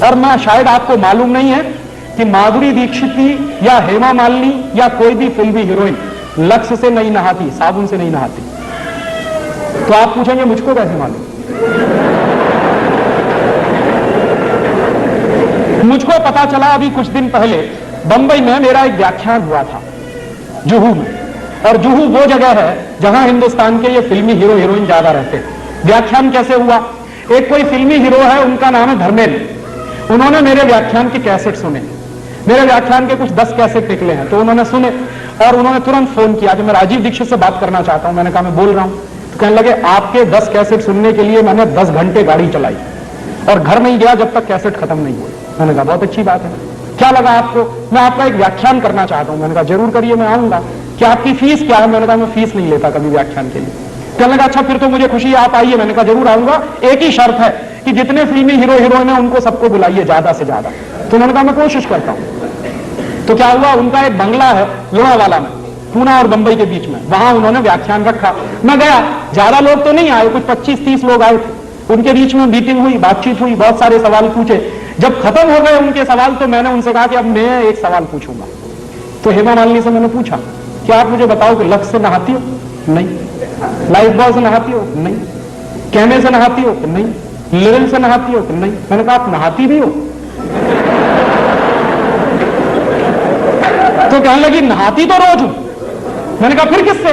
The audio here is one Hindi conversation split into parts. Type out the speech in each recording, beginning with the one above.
और मैं शायद आपको मालूम नहीं है कि माधुरी दीक्षित की या हेमा मालिनी या कोई भी फिल्मी हीरोइन लक्स से नहीं नहाती, साबुन से नहीं नहाती। तो आप पूछेंगे मुझको कैसे मालूम? मुझको पता चला अभी कुछ दिन पहले बंबई में मेरा एक व्याख्यान हुआ था जुहू में, और जुहू वो जगह है जहां हिंदुस्तान के ये फिल्मी हीरो हीरोइन ज्यादा रहते हैं। व्याख्यान कैसे हुआ? एक कोई फिल्मी हीरो है, उनका नाम है धर्मेंद्र। उन्होंने मेरे व्याख्यान के कैसेट सुने, मेरे व्याख्यान के कुछ 10 कैसेट निकले हैं, तो उन्होंने सुने और उन्होंने तुरंत फोन किया कि मैं राजीव दीक्षित से बात करना चाहता हूं। मैंने कहा मैं बोल रहा हूं। तो कहने लगे आपके 10 कैसेट सुनने के लिए मैंने 10 घंटे गाड़ी चलाई और घर नहीं गया जब तक कैसेट खत्म नहीं हुई। मैंने कहा बहुत अच्छी बात है, क्या लगा आपको? मैं आपका एक व्याख्यान करना चाहता हूं। मैंने कहा जरूर करिए, मैं आऊंगा। क्या आपकी फीस क्या है? मैंने कहा मैं फीस नहीं लेता कभी व्याख्यान के लिए। कहने लगा अच्छा फिर तो मुझे खुशी है, आप आइए। मैंने कहा जरूर आऊंगा, एक ही शर्त है कि जितने फिल्मी हीरो हीरोइन है उनको सबको बुलाइए ज्यादा से ज्यादा। तो उन्होंने कहा मैं कोशिश करता हूं। तो क्या हुआ, उनका एक बंगला है लोनावाला में, पूना और बंबई के बीच में, वहां उन्होंने व्याख्यान रखा। मैं गया, ज्यादा लोग तो नहीं आए, कुछ 25-30 लोग आए थे। उनके बीच में मीटिंग हुई, बातचीत हुई, बहुत सारे सवाल पूछे। जब खत्म हो गए उनके सवाल तो मैंने उनसे कहा कि अब मैं एक सवाल पूछूंगा। तो हेमा मालिनी से मैंने पूछा कि आप मुझे बताओ कि लक्स से नहाती हो? नहीं। लाइफ बॉय से नहाती हो? नहीं। कैमे से नहाती हो? नहीं। लिरिल से नहाती हो? नहीं। मैंने कहा आप नहाती भी हो? तो कहने लगी नहाती तो रोज हूं। मैंने कहा फिर किससे?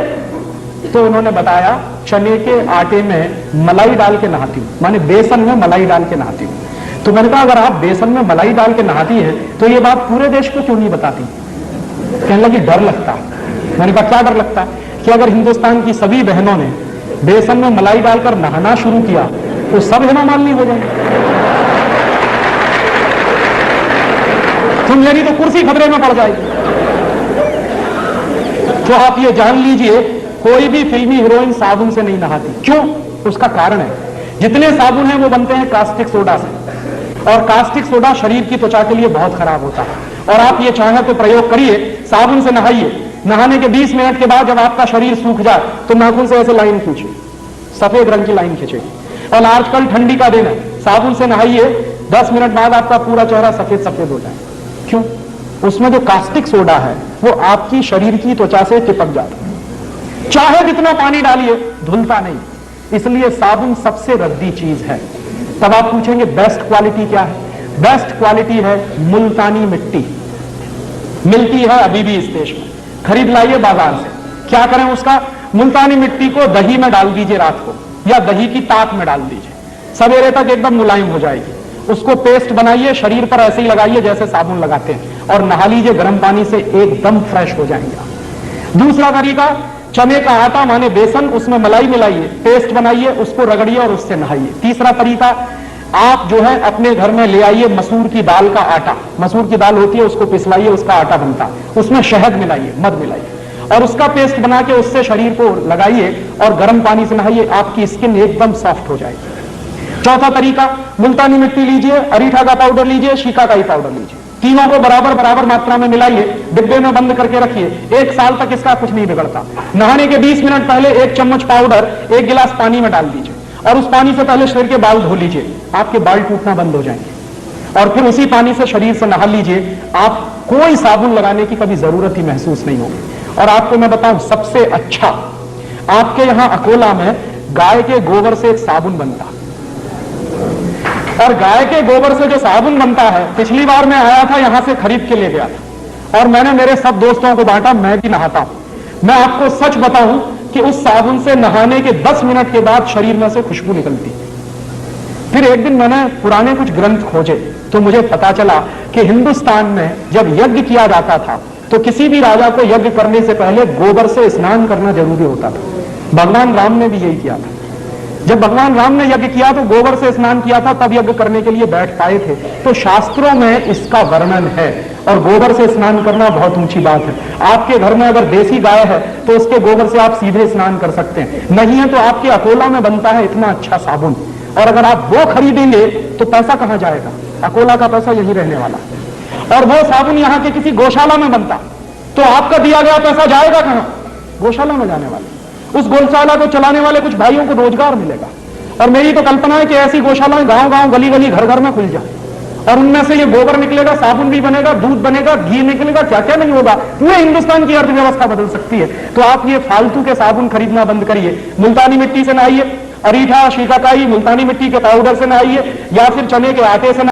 तो उन्होंने बताया चने के आटे में मलाई डाल के नहाती हूं, माने बेसन में मलाई डाल के नहाती हूं। तो मैंने कहा अगर आप बेसन में मलाई डाल के नहाती है तो ये बात पूरे देश को क्यों नहीं बताती? कहने लगी डर लगता है। मैंने कहा क्या डर लगता है? कि अगर हिंदुस्तान की सभी बहनों ने बेसन में मलाई डालकर नहाना शुरू किया तो सब हेमा मालिनी हो जाएंगे। तो मेरी तो कुर्सी खतरे में पड़ जाएगी। तो आप ये जान लीजिए कोई भी फिल्मी हीरोइन साबुन से नहीं नहाती। क्यों? उसका कारण है जितने साबुन हैं वो बनते हैं कास्टिक सोडा से, और कास्टिक सोडा शरीर की त्वचा के लिए बहुत खराब होता है। और आप ये चाहें तो प्रयोग करिए, साबुन से नहाइए, नहाने के 20 मिनट के बाद जब आपका शरीर सूख जाए तो नाखून से ऐसे लाइन खींचिए, सफेद रंग की लाइन खींचेगी। और आजकल ठंडी का दिन है, साबुन से नहाइए, 10 मिनट बाद आपका पूरा चेहरा सफेद सफेद हो जाए। क्यों? उसमें जो कास्टिक सोडा है वो आपकी शरीर की त्वचा से चिपक जाता है, चाहे जितना पानी डालिए धुलता नहीं। इसलिए साबुन सबसे रद्दी चीज है। तब आप पूछेंगे बेस्ट क्वालिटी क्या है? बेस्ट क्वालिटी है मुल्तानी मिट्टी, मिलती है अभी भी इस देश में, खरीद लाइए बाजार से। क्या करें उसका? मुल्तानी मिट्टी को दही में डाल दीजिए रात को, या दही की ताक में डाल दीजिए, सवेरे तक एकदम मुलायम हो जाएगी। उसको पेस्ट बनाइए, शरीर पर ऐसे ही लगाइए जैसे साबुन लगाते हैं, और नहा लीजिए गर्म पानी से, एकदम फ्रेश हो जाएंगे। दूसरा तरीका, चने का आटा माने बेसन, उसमें मलाई मिलाइए, पेस्ट बनाइए, उसको रगड़िए और उससे नहाइए। तीसरा तरीका, आप जो है अपने घर में ले आइए मसूर की दाल का आटा, मसूर की दाल होती है उसको पिसवाइए, उसका आटा बनता है, उसमें शहद मिलाइए, मध मिलाइए और उसका पेस्ट बना के उससे शरीर को लगाइए और गर्म पानी से नहाइए, आपकी स्किन एकदम सॉफ्ट हो जाएगी। चौथा तरीका, मुल्तानी मिट्टी लीजिए, अरीठा का पाउडर लीजिए, शिकाकाई पाउडर लीजिए, तीनों को बराबर बराबर मात्रा में मिलाइए, डिब्बे में बंद करके रखिए, 1 साल तक इसका कुछ नहीं बिगड़ता। नहाने के 20 मिनट पहले 1 चम्मच पाउडर 1 गिलास पानी में डाल दीजिए और उस पानी से पहले शरीर के बाल धो लीजिए, आपके बाल टूटना बंद हो जाएंगे। और फिर उसी पानी से शरीर से नहा लीजिए, आप कोई साबुन लगाने की कभी जरूरत ही महसूस नहीं होगी। और आपको मैं बताऊं सबसे अच्छा, आपके यहां अकोला में गाय के गोबर से एक साबुन बनता, और गाय के गोबर से जो साबुन बनता है, पिछली बार मैं आया था यहां से खरीद के ले गया था और मैंने मेरे सब दोस्तों को बांटा, मैं भी नहाता हूं। मैं आपको सच बताऊं कि उस साबुन से नहाने के 10 मिनट के बाद शरीर में से खुशबू निकलती। फिर एक दिन मैंने पुराने कुछ ग्रंथ खोजे तो मुझे पता चला कि हिंदुस्तान में जब यज्ञ किया जाता था तो किसी भी राजा को यज्ञ करने से पहले गोबर से स्नान करना जरूरी होता था। भगवान राम ने भी यही किया था। जब भगवान राम ने यज्ञ किया तो गोबर से स्नान किया था, तब यज्ञ करने के लिए बैठ पाए थे। तो शास्त्रों में इसका वर्णन है और गोबर से स्नान करना बहुत ऊंची बात है। आपके घर में अगर देसी गाय है तो उसके गोबर से आप सीधे स्नान कर सकते हैं, नहीं है तो आपके अकोला में बनता है इतना अच्छा साबुन, और अगर आप वो खरीदेंगे तो पैसा कहां जाएगा? अकोला का पैसा यही रहने वाला। और वो साबुन यहाँ के किसी गौशाला में बनता तो आपका दिया गया पैसा जाएगा कहां? गौशाला में जाने वाला। उस गौशाला को चलाने वाले कुछ भाइयों को रोजगार मिलेगा। और मेरी तो कल्पना है कि ऐसी गौशालाएं गांव गांव गली गली घर घर में खुल जाए और उनमें से ये गोबर निकलेगा, साबुन भी बनेगा, दूध बनेगा, घी निकलेगा, क्या क्या नहीं होगा। पूरे हिंदुस्तान की अर्थव्यवस्था बदल सकती है। तो आप ये फालतू के साबुन खरीदना बंद करिए। मुल्तानी मिट्टी से नहाइए, अरीठा, शिकाकाई, मुल्तानी मिट्टी के पाउडर से नहाइए, या फिर चने के आटे से